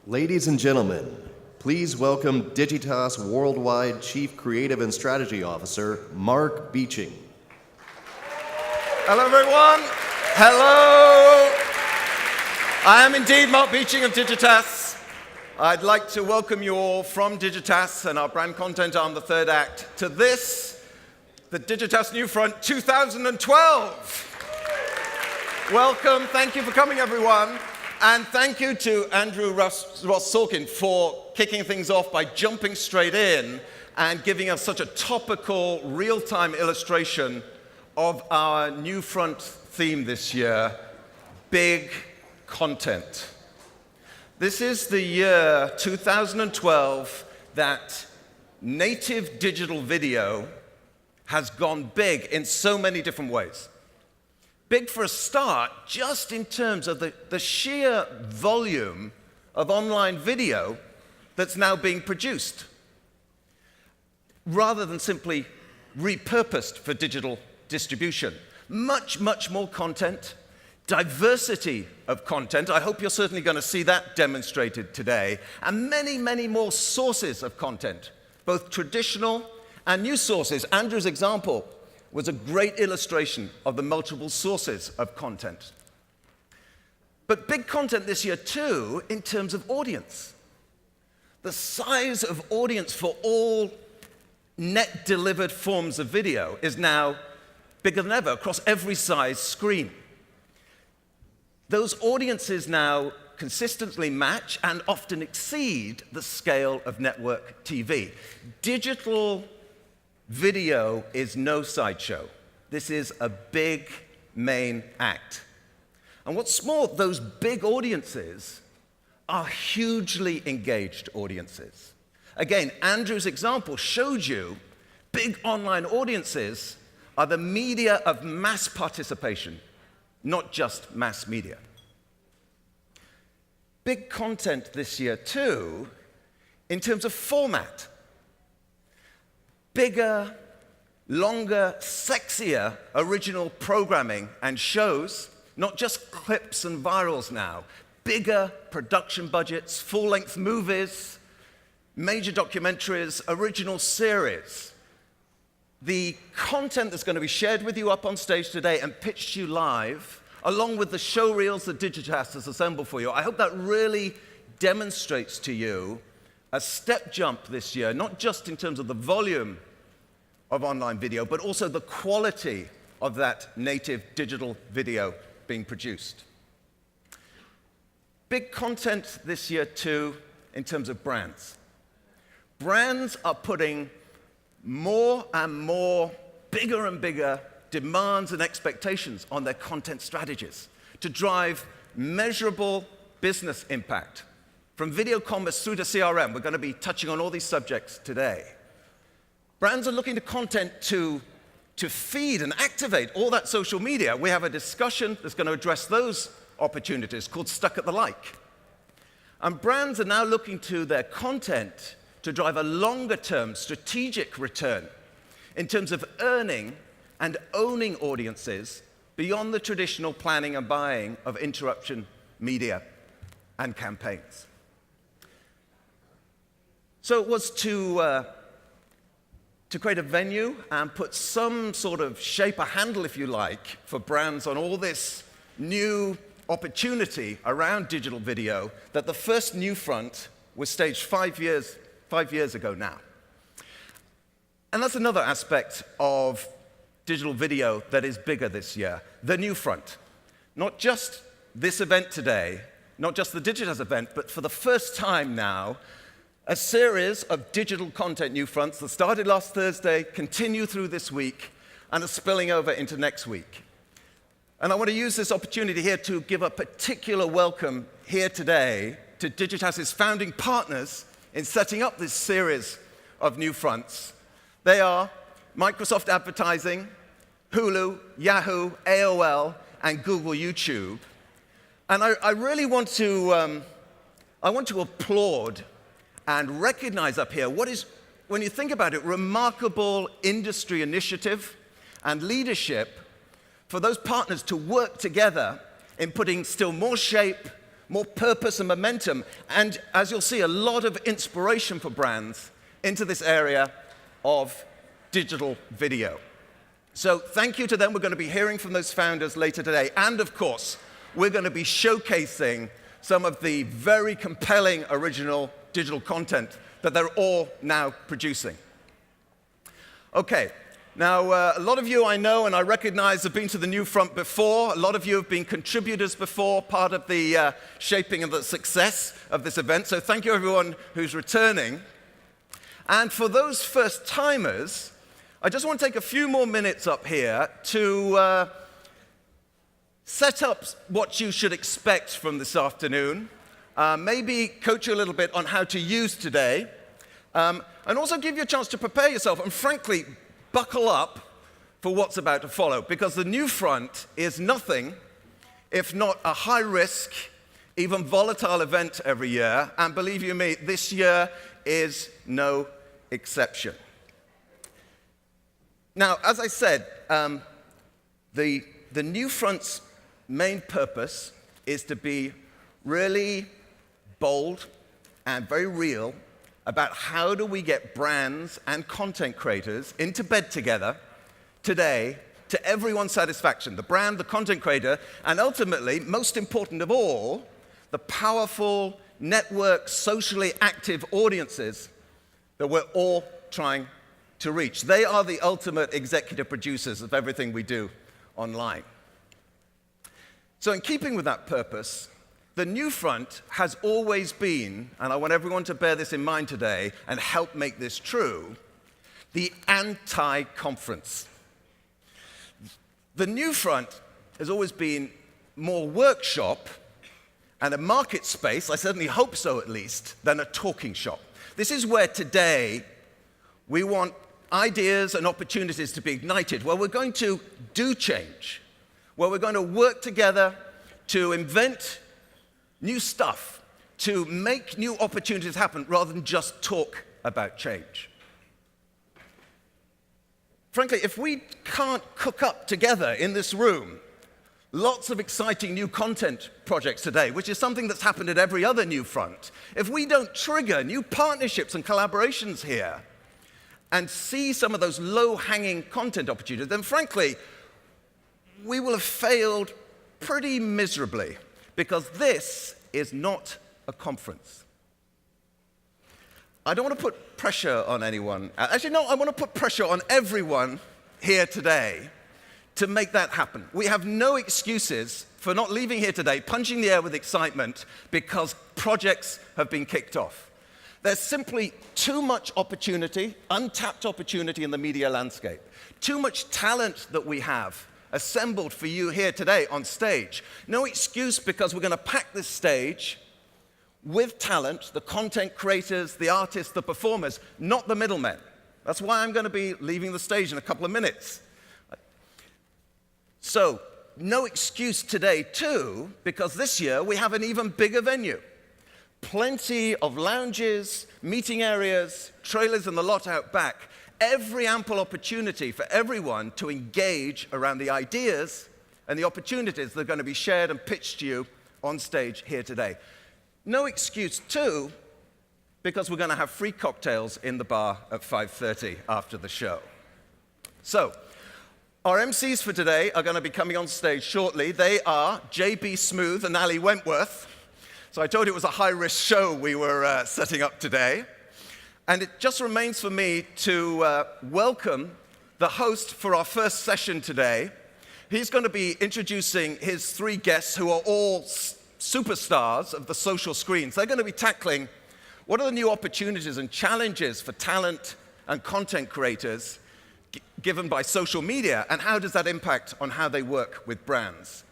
Ladies and gentlemen, please welcome Digitas Worldwide Chief Creative and Strategy Officer, Mark Beeching. Hello, everyone. Hello. I am indeed Mark Beeching of Digitas. I'd like to welcome you all from Digitas and our brand content arm, the third act, to this, the Digitas NewFront 2012. Welcome. Thank you for coming, everyone. And thank you to Andrew Ross Sorkin for kicking things off by jumping straight in and giving us such a topical, real-time illustration of our NewFront theme this year, big content. This is the year 2012 that native digital video has gone big in so many different ways. Big for a start, just in terms of the sheer volume of online video that's now being produced, rather than simply repurposed for digital distribution. Much, much more content, diversity of content. I hope you're certainly going to see that demonstrated today, and many, many more sources of content, both traditional and new sources. Andrew's example was a great illustration of the multiple sources of content. But big content this year, too, in terms of audience. The size of audience for all net-delivered forms of video is now bigger than ever across every size screen. Those audiences now consistently match and often exceed the scale of network TV. Digital video is no sideshow. This is a big main act. And what's more, those big audiences are hugely engaged audiences. Again, Andrew's example showed you big online audiences are the media of mass participation, not just mass media. Big content this year, too, in terms of format. Bigger, longer, sexier original programming and shows, not just clips and virals now. Bigger production budgets, full-length movies, major documentaries, original series. The content that's going to be shared with you up on stage today and pitched to you live, along with the show reels that Digitas has assembled for you, I hope that really demonstrates to you a step jump this year, not just in terms of the volume of online video, but also the quality of that native digital video being produced. Big content this year, too, in terms of brands. Brands are putting more and more, bigger and bigger demands and expectations on their content strategies to drive measurable business impact. From video commerce through to CRM, we're going to be touching on all these subjects today. Brands are looking to content to feed and activate all that social media. We have a discussion that's going to address those opportunities called Stuck at the Like. And brands are now looking to their content to drive a longer-term strategic return in terms of earning and owning audiences beyond the traditional planning and buying of interruption media and campaigns. So it was to create a venue and put some sort of shape, a handle, if you like, for brands on all this new opportunity around digital video, that the first NewFront was staged 5 years ago now. And that's another aspect of digital video that is bigger this year, the NewFront. Not just this event today, not just the Digitas event, but for the first time now, a series of digital content NewFronts that started last Thursday, continue through this week, and are spilling over into next week. And I want to use this opportunity here to give a particular welcome here today to Digitas's founding partners in setting up this series of NewFronts. They are Microsoft Advertising, Hulu, Yahoo, AOL, and Google YouTube. And I really want to applaud and recognize up here what is, when you think about it, remarkable industry initiative and leadership for those partners to work together in putting still more shape, more purpose and momentum, and as you'll see, a lot of inspiration for brands into this area of digital video. So thank you to them. We're going to be hearing from those founders later today. And of course, we're going to be showcasing some of the very compelling original digital content that they're all now producing. Okay, now a lot of you I know and I recognize have been to the NewFront before. A lot of you have been contributors before, part of the shaping of the success of this event. So thank you everyone who's returning. And for those first-timers, I just want to take a few more minutes up here to set up what you should expect from this afternoon, maybe coach you a little bit on how to use today, and also give you a chance to prepare yourself and, frankly, buckle up for what's about to follow, because the NewFront is nothing if not a high-risk, even volatile event every year, and believe you me, this year is no exception. Now, as I said, the NewFront's main purpose is to be really bold and very real about how do we get brands and content creators into bed together today to everyone's satisfaction. The brand, the content creator, and ultimately, most important of all, the powerful network, socially active audiences that we're all trying to reach. They are the ultimate executive producers of everything we do online. So in keeping with that purpose, the NewFront has always been, and I want everyone to bear this in mind today and help make this true, the anti-conference. The NewFront has always been more workshop and a market space, I certainly hope so at least, than a talking shop. This is where today we want ideas and opportunities to be ignited, where we're going to do change, where we're going to work together to invent new stuff, to make new opportunities happen rather than just talk about change. Frankly, if we can't cook up together in this room lots of exciting new content projects today, which is something that's happened at every other NewFront, if we don't trigger new partnerships and collaborations here and see some of those low-hanging content opportunities, then frankly, we will have failed pretty miserably, because this is not a conference. I don't want to put pressure on anyone. Actually, no, I want to put pressure on everyone here today to make that happen. We have no excuses for not leaving here today punching the air with excitement because projects have been kicked off. There's simply too much opportunity, untapped opportunity in the media landscape, too much talent that we have assembled for you here today on stage. No excuse, because we're going to pack this stage with talent, the content creators, the artists, the performers, not the middlemen. That's why I'm going to be leaving the stage in a couple of minutes. So, no excuse today too, because this year we have an even bigger venue. Plenty of lounges, meeting areas, trailers and the lot out back. Every ample opportunity for everyone to engage around the ideas and the opportunities that are going to be shared and pitched to you on stage here today. No excuse too, because we're going to have free cocktails in the bar at 5:30 after the show. So, our MCs for today are going to be coming on stage shortly. They are JB Smooth and Ali Wentworth. So I told you it was a high-risk show we were setting up today. And it just remains for me to welcome the host for our first session today. He's going to be introducing his three guests who are all superstars of the social screens. They're going to be tackling what are the new opportunities and challenges for talent and content creators given by social media, and how does that impact on how they work with brands.